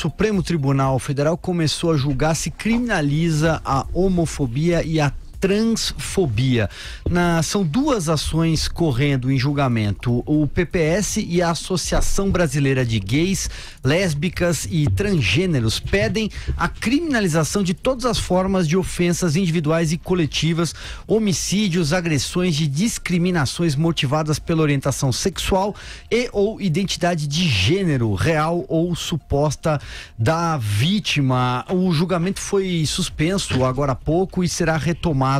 Supremo Tribunal Federal começou a julgar se criminaliza a homofobia e a transfobia. São duas ações correndo em julgamento. O PPS e a Associação Brasileira de Gays, Lésbicas e Transgêneros pedem a criminalização de todas as formas de ofensas individuais e coletivas, homicídios, agressões e discriminações motivadas pela orientação sexual e ou identidade de gênero, real ou suposta, da vítima. O julgamento foi suspenso agora há pouco e será retomado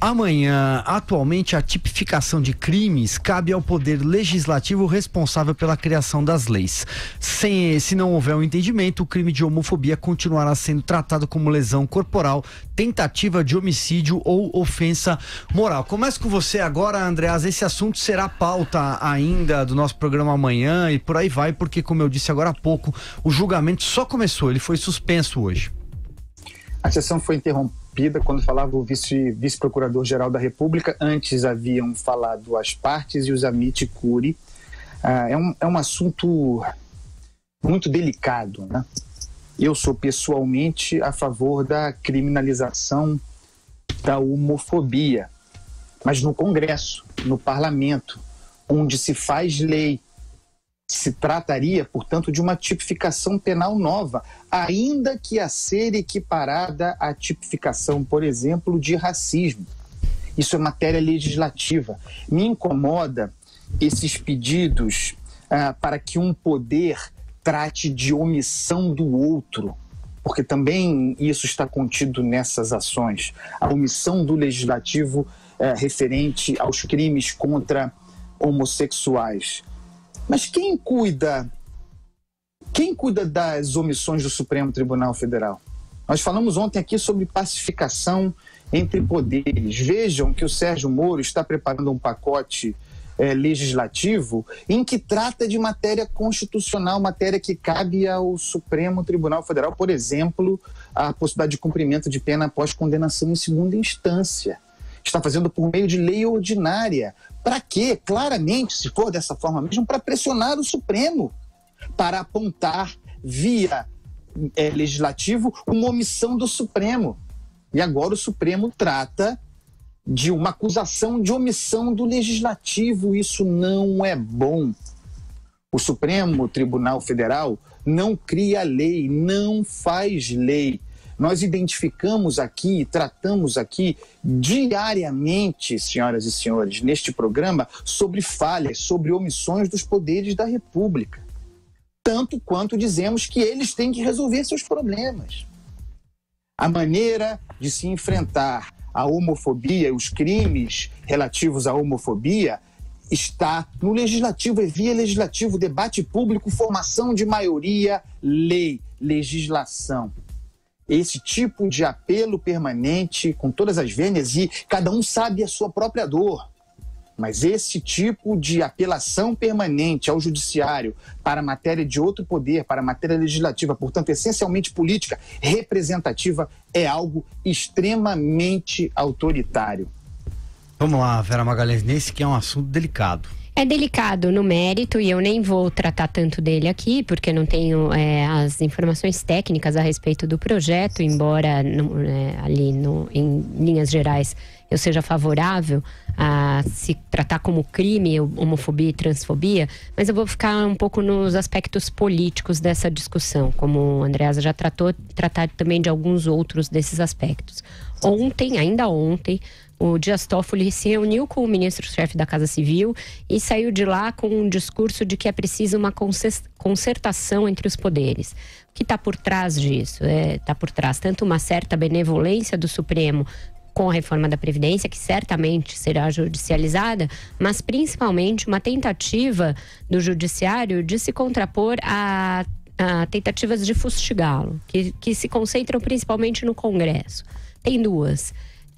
amanhã. Atualmente, a tipificação de crimes cabe ao Poder Legislativo responsável pela criação das leis. Se não houver um entendimento, o crime de homofobia continuará sendo tratado como lesão corporal, tentativa de homicídio ou ofensa moral. Começo com você agora, Andreasa. Esse assunto será pauta ainda do nosso programa amanhã e por aí vai, porque, como eu disse agora há pouco, o julgamento só começou, ele foi suspenso hoje. A sessão foi interrompida quando falava o vice-procurador-geral da República. Antes haviam falado as partes e os amici curiae. É um assunto muito delicado, né? Eu sou pessoalmente a favor da criminalização da homofobia, mas no Congresso, no Parlamento, onde se faz lei, se trataria, portanto, de uma tipificação penal nova, ainda que a ser equiparada à tipificação, por exemplo, de racismo. Isso é matéria legislativa. Me incomoda esses pedidos para que um poder trate de omissão do outro, porque também isso está contido nessas ações. A omissão do legislativo referente aos crimes contra homossexuais. Mas quem cuida das omissões do Supremo Tribunal Federal? Nós falamos ontem aqui sobre pacificação entre poderes. Vejam que o Sérgio Moro está preparando um pacote legislativo em que trata de matéria constitucional, matéria que cabe ao Supremo Tribunal Federal, por exemplo, a possibilidade de cumprimento de pena após condenação em segunda instância. Está fazendo por meio de lei ordinária. Para quê? Claramente, se for dessa forma mesmo, para pressionar o Supremo, para apontar via legislativo uma omissão do Supremo. E agora o Supremo trata de uma acusação de omissão do Legislativo. Isso não é bom. O Supremo Tribunal Federal não cria lei, não faz lei. Nós identificamos aqui, tratamos aqui diariamente, senhoras e senhores, neste programa, sobre falhas, sobre omissões dos poderes da República. Tanto quanto dizemos que eles têm que resolver seus problemas. A maneira de se enfrentar a homofobia, os crimes relativos à homofobia, está no Legislativo, é via legislativo, debate público, formação de maioria, lei, legislação. Esse tipo de apelo permanente, com todas as vênias, e cada um sabe a sua própria dor, mas esse tipo de apelação permanente ao judiciário para matéria de outro poder, para matéria legislativa, portanto, essencialmente política, representativa, é algo extremamente autoritário. Vamos lá, Vera Magalhães, nesse que é um assunto delicado. É delicado no mérito e eu nem vou tratar tanto dele aqui, porque não tenho as informações técnicas a respeito do projeto, embora em linhas gerais eu seja favorável a se tratar como crime homofobia e transfobia, mas eu vou ficar um pouco nos aspectos políticos dessa discussão, como a Andreasa já tratar também de alguns outros desses aspectos. Ainda ontem, o Dias Toffoli se reuniu com o ministro-chefe da Casa Civil e saiu de lá com um discurso de que é preciso uma concertação entre os poderes. O que está por trás disso? Está por trás tanto uma certa benevolência do Supremo com a reforma da Previdência, que certamente será judicializada, mas principalmente uma tentativa do Judiciário de se contrapor a tentativas de fustigá-lo, que se concentram principalmente no Congresso. Tem duas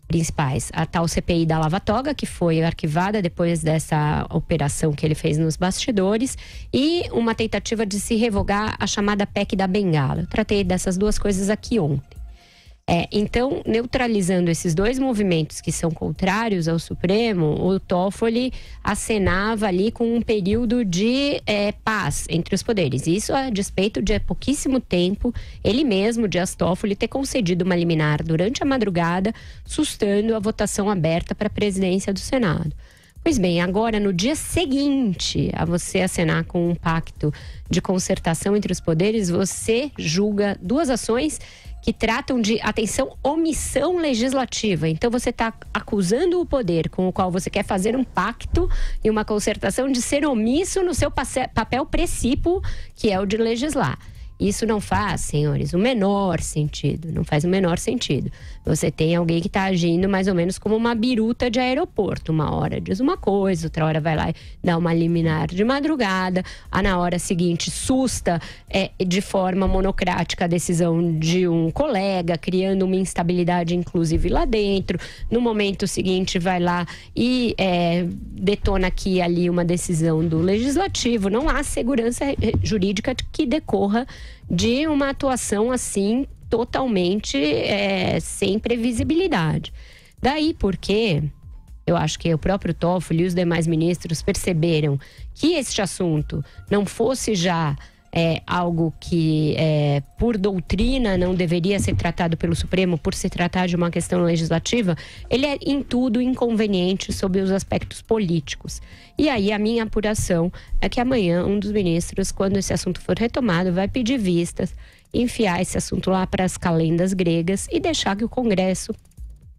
principais: a tal CPI da Lava Toga, que foi arquivada depois dessa operação que ele fez nos bastidores, e uma tentativa de se revogar a chamada PEC da Bengala. Eu tratei dessas duas coisas aqui ontem. Então, neutralizando esses dois movimentos que são contrários ao Supremo, o Toffoli acenava ali com um período de paz entre os poderes. Isso a despeito de há pouquíssimo tempo, ele mesmo, Dias Toffoli, ter concedido uma liminar durante a madrugada, sustando a votação aberta para a presidência do Senado. Pois bem, agora no dia seguinte a você acenar com um pacto de concertação entre os poderes, você julga duas ações que tratam de, atenção, omissão legislativa. Então você está acusando o poder com o qual você quer fazer um pacto e uma concertação de ser omisso no seu papel precípuo, que é o de legislar. Isso não faz, senhores, o menor sentido. Não faz o menor sentido. Você tem alguém que está agindo mais ou menos como uma biruta de aeroporto. Uma hora diz uma coisa, outra hora vai lá e dá uma liminar de madrugada. Na hora seguinte susta de forma monocrática a decisão de um colega, criando uma instabilidade inclusive lá dentro. No momento seguinte vai lá e detona aqui e ali uma decisão do legislativo. Não há segurança jurídica que decorra de uma atuação assim totalmente sem previsibilidade. Daí porque eu acho que o próprio Toffoli e os demais ministros perceberam que este assunto não fosse já algo que por doutrina não deveria ser tratado pelo Supremo, por se tratar de uma questão legislativa, ele é em tudo inconveniente sob os aspectos políticos. E aí a minha apuração é que amanhã um dos ministros, quando esse assunto for retomado, vai pedir vistas, enfiar esse assunto lá para as calendas gregas e deixar que o Congresso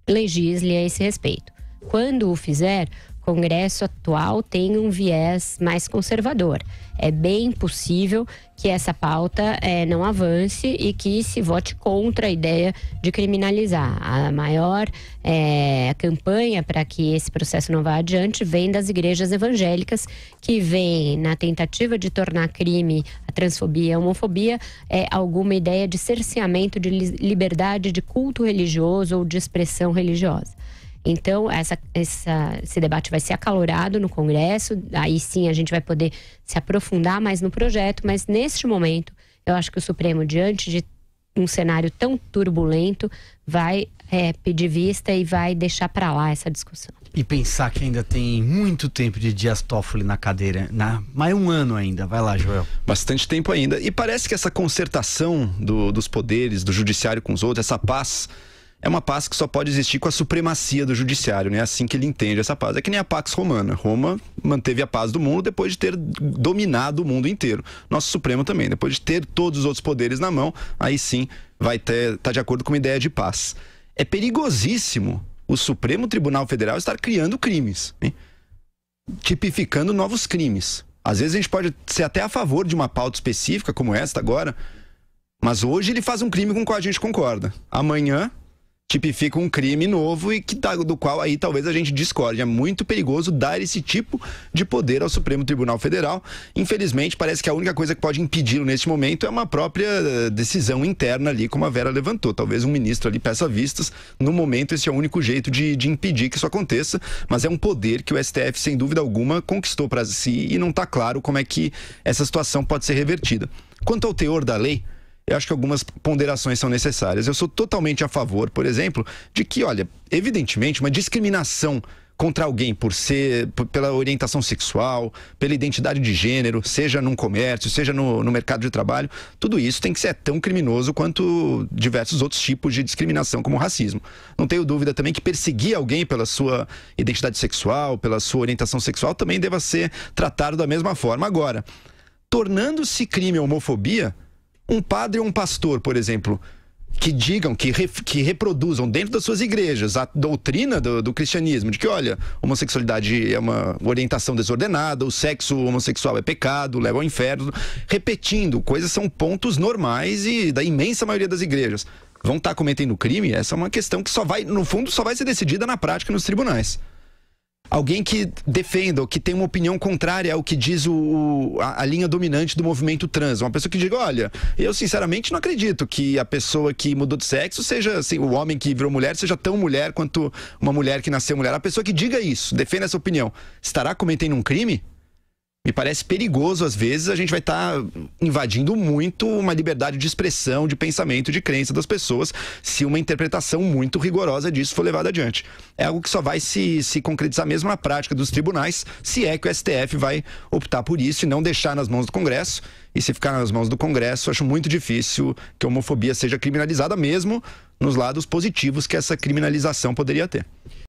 legisle a esse respeito. Quando o fizer, o Congresso atual tem um viés mais conservador. É bem possível que essa pauta não avance e que se vote contra a ideia de criminalizar. A maior campanha para que esse processo não vá adiante vem das igrejas evangélicas, que vem na tentativa de tornar crime a transfobia e a homofobia alguma ideia de cerceamento de liberdade de culto religioso ou de expressão religiosa. Então, esse debate vai ser acalorado no Congresso, aí sim a gente vai poder se aprofundar mais no projeto, mas neste momento, eu acho que o Supremo, diante de um cenário tão turbulento, vai pedir vista e vai deixar para lá essa discussão. E pensar que ainda tem muito tempo de Dias Toffoli na cadeira, mais um ano ainda. Vai lá, Joel. Bastante tempo ainda. E parece que essa concertação dos poderes, do judiciário com os outros, essa paz, é uma paz que só pode existir com a supremacia do judiciário, né? Assim que ele entende essa paz. É que nem a Pax Romana. Roma manteve a paz do mundo depois de ter dominado o mundo inteiro. Nosso Supremo também, depois de ter todos os outros poderes na mão, aí sim vai estar de acordo com uma ideia de paz. É perigosíssimo o Supremo Tribunal Federal estar criando crimes, hein? Tipificando novos crimes. Às vezes a gente pode ser até a favor de uma pauta específica como esta agora, mas hoje ele faz um crime com o qual a gente concorda. Amanhã tipifica um crime novo e do qual aí talvez a gente discorde. É muito perigoso dar esse tipo de poder ao Supremo Tribunal Federal. Infelizmente, parece que a única coisa que pode impedi-lo neste momento é uma própria decisão interna ali, como a Vera levantou. Talvez um ministro ali peça vistas. No momento, esse é o único jeito de impedir que isso aconteça, mas é um poder que o STF, sem dúvida alguma, conquistou para si e não está claro como é que essa situação pode ser revertida. Quanto ao teor da lei, eu acho que algumas ponderações são necessárias. Eu sou totalmente a favor, por exemplo, de que, olha, evidentemente, uma discriminação contra alguém pela orientação sexual, pela identidade de gênero, seja num comércio, seja no mercado de trabalho, tudo isso tem que ser tão criminoso quanto diversos outros tipos de discriminação, como o racismo. Não tenho dúvida também que perseguir alguém pela sua identidade sexual, pela sua orientação sexual, também deva ser tratado da mesma forma. Agora, tornando-se crime a homofobia, um padre ou um pastor, por exemplo, que digam, que reproduzam dentro das suas igrejas a doutrina do cristianismo, de que, olha, homossexualidade é uma orientação desordenada, o sexo homossexual é pecado, leva ao inferno, repetindo, coisas são pontos normais e da imensa maioria das igrejas. Vão estar cometendo crime? Essa é uma questão que no fundo, só vai ser decidida na prática nos tribunais. Alguém que defenda ou que tem uma opinião contrária ao que diz a linha dominante do movimento trans. Uma pessoa que diga, olha, eu sinceramente não acredito que a pessoa que mudou de sexo seja, assim, o homem que virou mulher seja tão mulher quanto uma mulher que nasceu mulher. A pessoa que diga isso, defenda essa opinião, estará cometendo um crime? Me parece perigoso, às vezes, a gente vai estar invadindo muito uma liberdade de expressão, de pensamento, de crença das pessoas, se uma interpretação muito rigorosa disso for levada adiante. É algo que só vai se concretizar mesmo na prática dos tribunais, se é que o STF vai optar por isso e não deixar nas mãos do Congresso. E se ficar nas mãos do Congresso, acho muito difícil que a homofobia seja criminalizada, mesmo nos lados positivos que essa criminalização poderia ter.